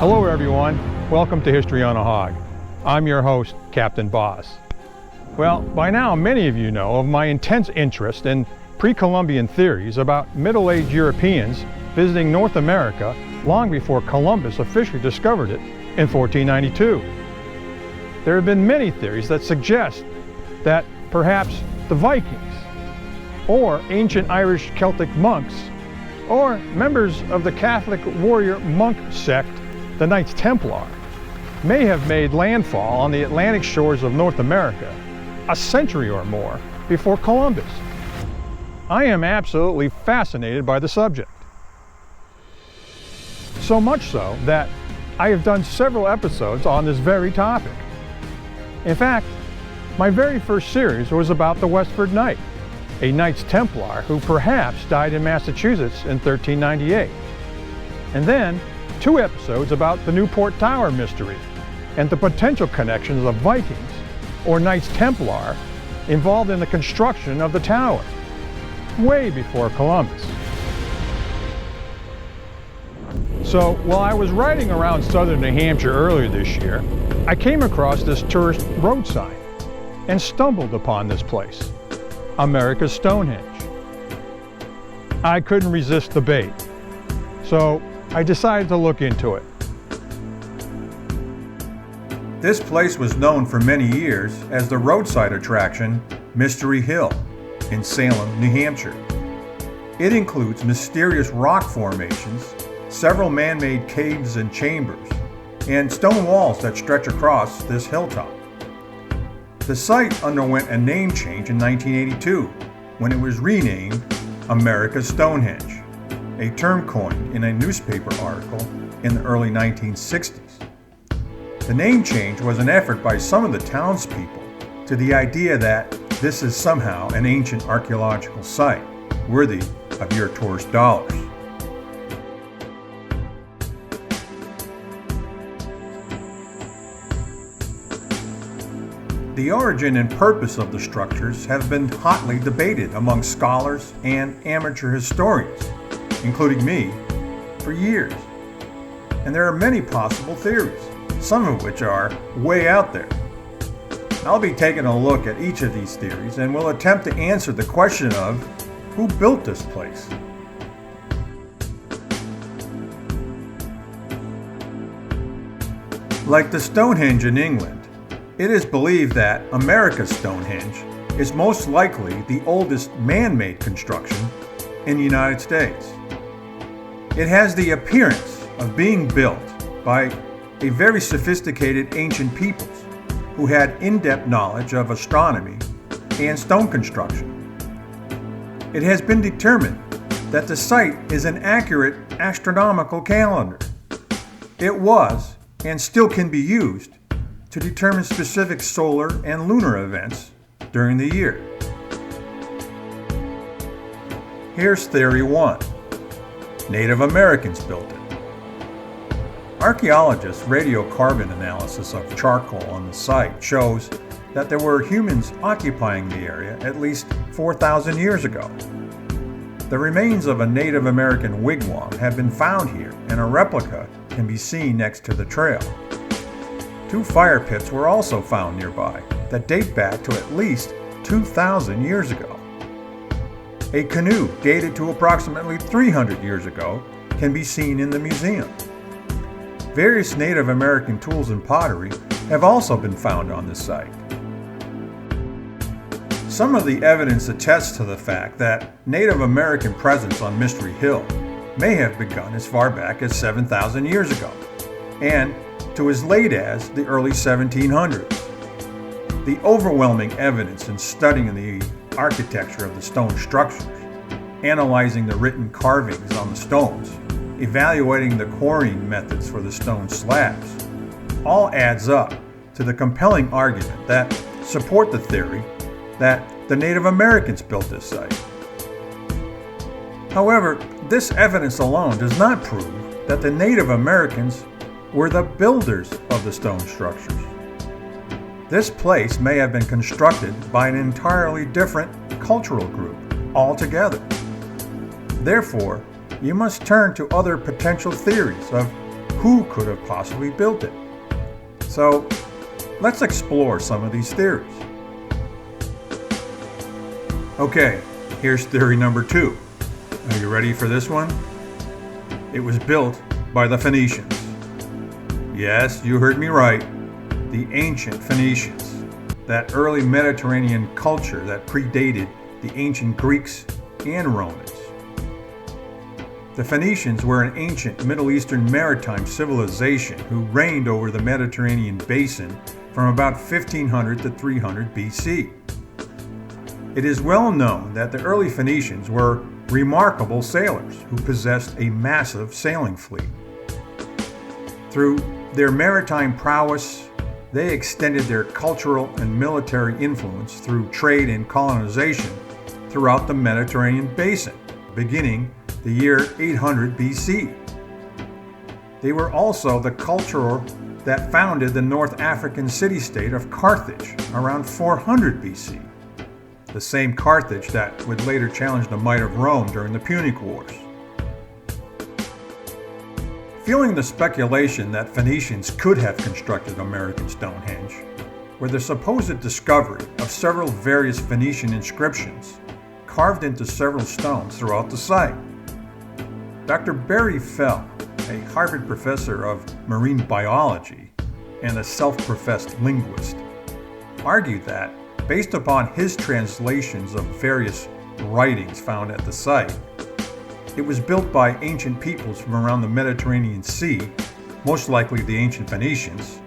Hello everyone, welcome to History on a Hog. I'm your host, Captain Boss. Well, by now many of you know of my intense interest in pre-Columbian theories about Middle-aged Europeans visiting North America long before Columbus officially discovered it in 1492. There have been many theories that suggest that perhaps the Vikings, or ancient Irish Celtic monks, or members of the Catholic warrior monk sect, the Knights Templar, may have made landfall on the Atlantic shores of North America a century or more before Columbus. I am absolutely fascinated by the subject. So much so that I have done several episodes on this very topic. In fact, my very first series was about the Westford Knight, a Knights Templar who perhaps died in Massachusetts in 1398. And then 2 episodes about the Newport Tower mystery and the potential connections of Vikings or Knights Templar involved in the construction of the tower, way before Columbus. So while I was riding around southern New Hampshire earlier this year, I came across this tourist road sign and stumbled upon this place, America's Stonehenge. I couldn't resist the bait, so I decided to look into it. This place was known for many years as the roadside attraction Mystery Hill in Salem, New Hampshire. It includes mysterious rock formations, several man-made caves and chambers, and stone walls that stretch across this hilltop. The site underwent a name change in 1982 when it was renamed America's Stonehenge, a term coined in a newspaper article in the early 1960s. The name change was an effort by some of the townspeople to the idea that this is somehow an ancient archaeological site worthy of your tourist dollars. The origin and purpose of the structures have been hotly debated among scholars and amateur historians, including me, for years. And there are many possible theories, some of which are way out there. I'll be taking a look at each of these theories and will attempt to answer the question of who built this place. Like the Stonehenge in England, it is believed that America's Stonehenge is most likely the oldest man-made construction in the United States. It has the appearance of being built by a very sophisticated ancient peoples who had in-depth knowledge of astronomy and stone construction. It has been determined that the site is an accurate astronomical calendar. It was, and still can be used, to determine specific solar and lunar events during the year. Here's Theory 1. Native Americans built it. Archaeologists' radiocarbon analysis of charcoal on the site shows that there were humans occupying the area at least 4,000 years ago. The remains of a Native American wigwam have been found here, and a replica can be seen next to the trail. 2 fire pits were also found nearby that date back to at least 2,000 years ago. A canoe dated to approximately 300 years ago can be seen in the museum. Various Native American tools and pottery have also been found on this site. Some of the evidence attests to the fact that Native American presence on Mystery Hill may have begun as far back as 7,000 years ago, and to as late as the early 1700s. The overwhelming evidence in studying the architecture of the stone structures, analyzing the written carvings on the stones, evaluating the quarrying methods for the stone slabs, all adds up to the compelling argument that support the theory that the Native Americans built this site. However, this evidence alone does not prove that the Native Americans were the builders of the stone structures. This place may have been constructed by an entirely different cultural group altogether. Therefore, you must turn to other potential theories of who could have possibly built it. So let's explore some of these theories. Okay, here's theory number 2. Are you ready for this one? It was built by the Phoenicians. Yes, you heard me right. The ancient Phoenicians, that early Mediterranean culture that predated the ancient Greeks and Romans. The Phoenicians were an ancient Middle Eastern maritime civilization who reigned over the Mediterranean basin from about 1500 to 300 BC. It is well known that the early Phoenicians were remarkable sailors who possessed a massive sailing fleet. Through their maritime prowess, they extended their cultural and military influence through trade and colonization throughout the Mediterranean basin, beginning the year 800 BC. They were also the culture that founded the North African city-state of Carthage around 400 BC, the same Carthage that would later challenge the might of Rome during the Punic Wars. Fueling the speculation that Phoenicians could have constructed American Stonehenge were the supposed discovery of several various Phoenician inscriptions carved into several stones throughout the site. Dr. Barry Fell, a Harvard professor of marine biology and a self-professed linguist, argued that, based upon his translations of various writings found at the site, it was built by ancient peoples from around the Mediterranean Sea, most likely the ancient Phoenicians,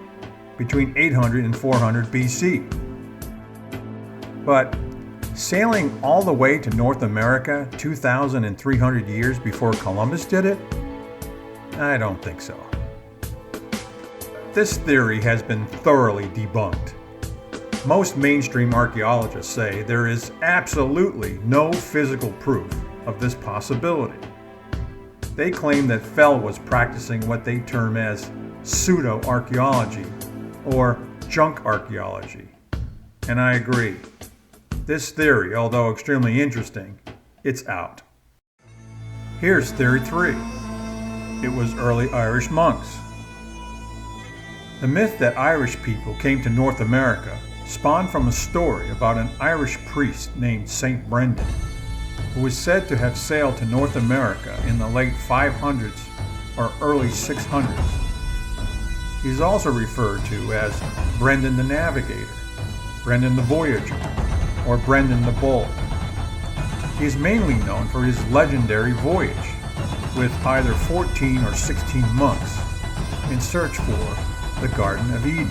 between 800 and 400 BC. But sailing all the way to North America 2,300 years before Columbus did it? I don't think so. This theory has been thoroughly debunked. Most mainstream archaeologists say there is absolutely no physical proof of this possibility. They claim that Fell was practicing what they term as pseudo-archaeology or junk archaeology. And I agree. This theory, although extremely interesting, it's out. Here's theory 3. It was early Irish monks. The myth that Irish people came to North America spawned from a story about an Irish priest named Saint Brendan, who was said to have sailed to North America in the late 500s or early 600s. He's also referred to as Brendan the Navigator, Brendan the Voyager, or Brendan the Bold. He is mainly known for his legendary voyage, with either 14 or 16 monks in search for the Garden of Eden.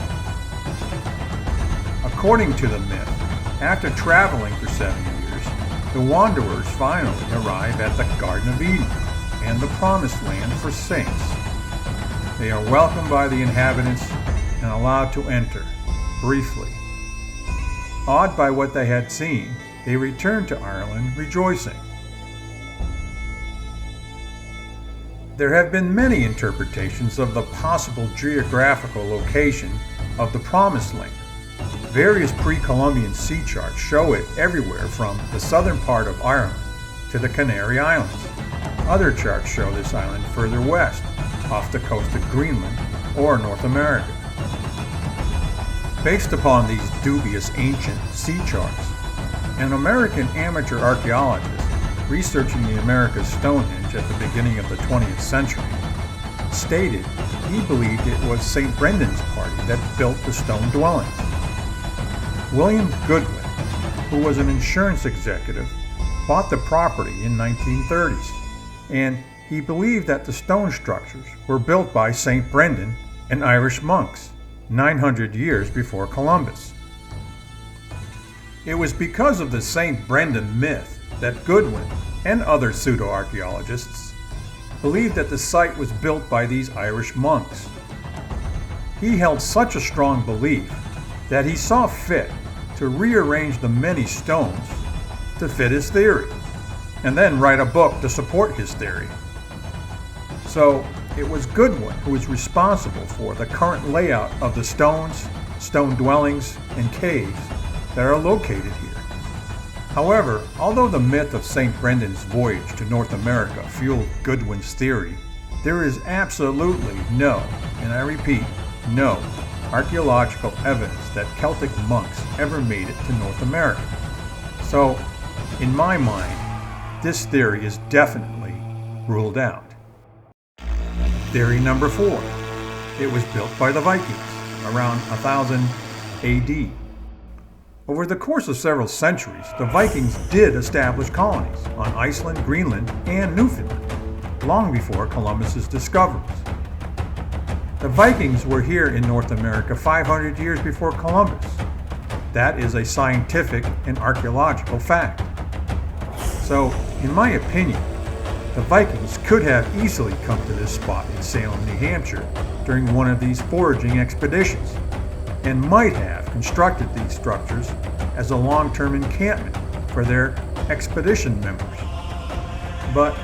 According to the myth, after traveling for 7 years, the wanderers finally arrive at the Garden of Eden and the promised land for saints. They are welcomed by the inhabitants and allowed to enter, briefly. Awed by what they had seen, they returned to Ireland rejoicing. There have been many interpretations of the possible geographical location of the Promised Land. Various pre-Columbian sea charts show it everywhere from the southern part of Ireland to the Canary Islands. Other charts show this island further west, off the coast of Greenland or North America. Based upon these dubious ancient sea charts, an American amateur archaeologist researching the America's Stonehenge at the beginning of the 20th century stated he believed it was St. Brendan's party that built the stone dwellings. William Goodwin, who was an insurance executive, bought the property in 1930s, and he believed that the stone structures were built by St. Brendan and Irish monks 900 years before Columbus. It was because of the St. Brendan myth that Goodwin and other pseudo-archaeologists believed that the site was built by these Irish monks. He held such a strong belief that he saw fit to rearrange the many stones to fit his theory, and then write a book to support his theory. So it was Goodwin who was responsible for the current layout of the stones, stone dwellings, and caves that are located here. However, although the myth of St. Brendan's voyage to North America fueled Goodwin's theory, There is absolutely no, and I repeat, no, archaeological evidence that Celtic monks ever made it to North America. So, in my mind, this theory is definitely ruled out. Theory number 4. It was built by the Vikings around 1000 AD. Over the course of several centuries, the Vikings did establish colonies on Iceland, Greenland, and Newfoundland, long before Columbus's discoveries. The Vikings were here in North America 500 years before Columbus. That is a scientific and archaeological fact. So, in my opinion, the Vikings could have easily come to this spot in Salem, New Hampshire during one of these foraging expeditions, and might have constructed these structures as a long-term encampment for their expedition members. But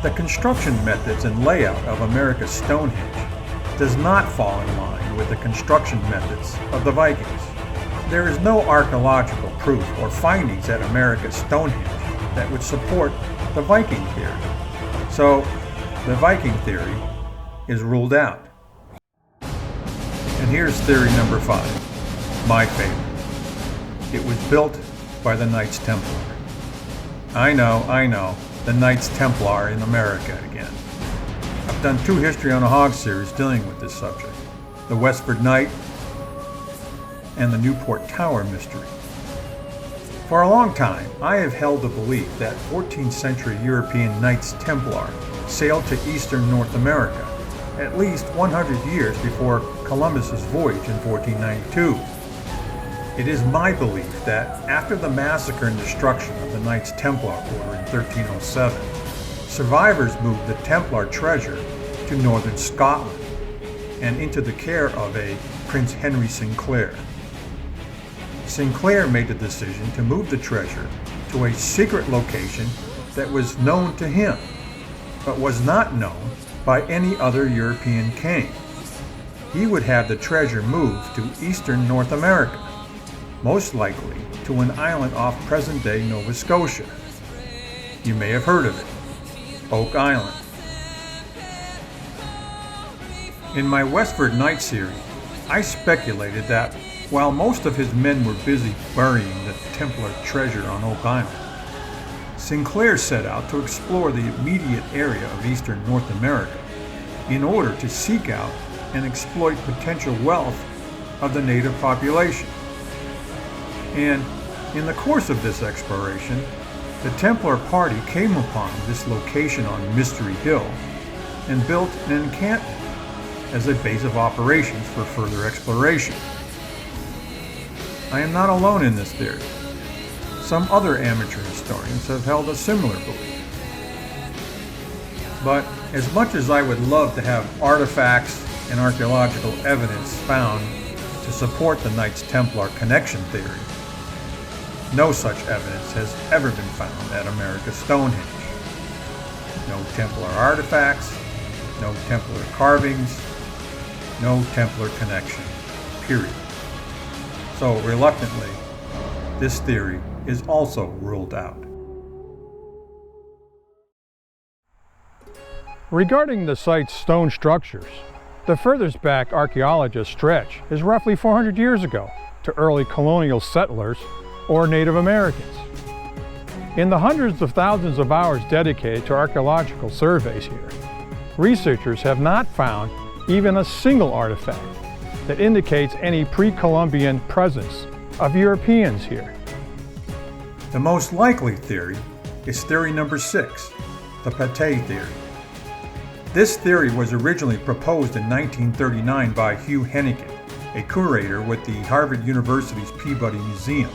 the construction methods and layout of America's Stonehenge does not fall in line with the construction methods of the Vikings. There is no archaeological proof or findings at America's Stonehenge that would support the Viking theory. So, the Viking theory is ruled out. And here's theory number 5, my favorite. It was built by the Knights Templar. I know, the Knights Templar in America again. I've done 2 History on a Hog series dealing with this subject, the Westford Knight and the Newport Tower mystery. For a long time, I have held the belief that 14th century European Knights Templar sailed to eastern North America at least 100 years before Columbus's voyage in 1492. It is my belief that after the massacre and destruction of the Knights Templar Order in 1307, survivors moved the Templar treasure to northern Scotland and into the care of a Prince Henry Sinclair. Sinclair made the decision to move the treasure to a secret location that was known to him, but was not known by any other European king. He would have the treasure moved to eastern North America, most likely to an island off present-day Nova Scotia. You may have heard of it, Oak Island. In my Westford Knight series, I speculated that while most of his men were busy burying the Templar treasure on Oak Island, Sinclair set out to explore the immediate area of eastern North America in order to seek out and exploit potential wealth of the native population. And in the course of this exploration, the Templar party came upon this location on Mystery Hill and built an encampment as a base of operations for further exploration. I am not alone in this theory. Some other amateur historians have held a similar belief. But as much as I would love to have artifacts and archaeological evidence found to support the Knights Templar connection theory, no such evidence has ever been found at America's Stonehenge. No Templar artifacts, no Templar carvings, no Templar connection, period. So reluctantly, this theory is also ruled out. Regarding the site's stone structures, the furthest back archaeologists stretch is roughly 400 years ago to early colonial settlers or Native Americans. In the hundreds of thousands of hours dedicated to archaeological surveys here, researchers have not found even a single artifact that indicates any pre-Columbian presence of Europeans here. The most likely theory is theory number 6, the Pattee theory. This theory was originally proposed in 1939 by Hugh Hennigan, a curator with the Harvard University's Peabody Museum.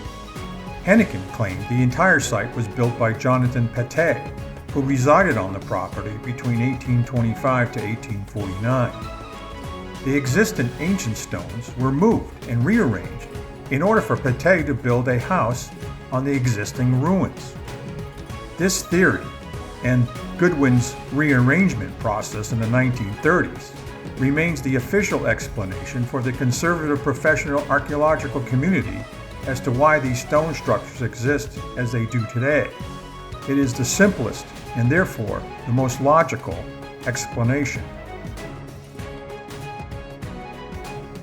Hennigan claimed the entire site was built by Jonathan Pattee, who resided on the property between 1825 to 1849. The existing ancient stones were moved and rearranged in order for Pattee to build a house on the existing ruins. This theory, and Goodwin's rearrangement process in the 1930s, remains the official explanation for the conservative professional archaeological community as to why these stone structures exist as they do today. It is the simplest and therefore the most logical explanation.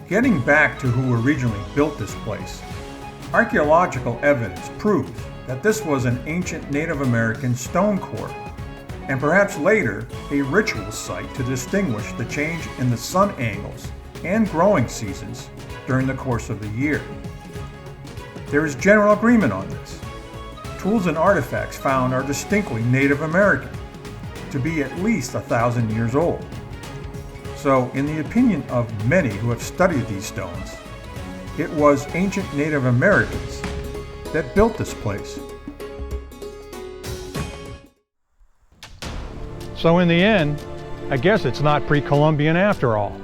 Getting back to who originally built this place, archaeological evidence proves that this was an ancient Native American stone quarry, and perhaps later a ritual site to distinguish the change in the sun angles and growing seasons during the course of the year. There is general agreement on this. Tools and artifacts found are distinctly Native American, to be at least 1,000 years old. So, in the opinion of many who have studied these stones, it was ancient Native Americans that built this place. So in the end, I guess it's not pre-Columbian after all.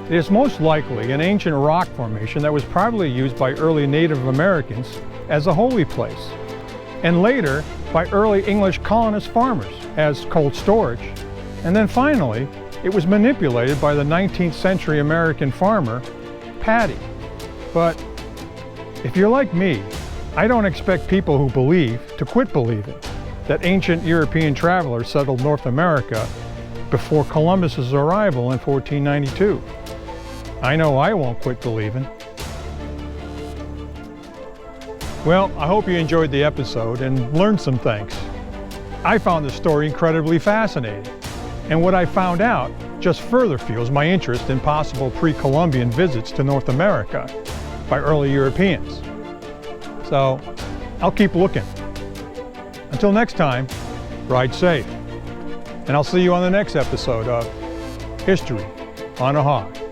It is most likely an ancient rock formation that was probably used by early Native Americans as a holy place, and later by early English colonist farmers as cold storage, and then finally it was manipulated by the 19th century American farmer, Pattee. But if you're like me, I don't expect people who believe to quit believing that ancient European travelers settled North America before Columbus's arrival in 1492. I know I won't quit believing. Well, I hope you enjoyed the episode and learned some things. I found the story incredibly fascinating, and what I found out just further fuels my interest in possible pre-Columbian visits to North America by early Europeans. So, I'll keep looking. Until next time, ride safe. And I'll see you on the next episode of History on a Hog.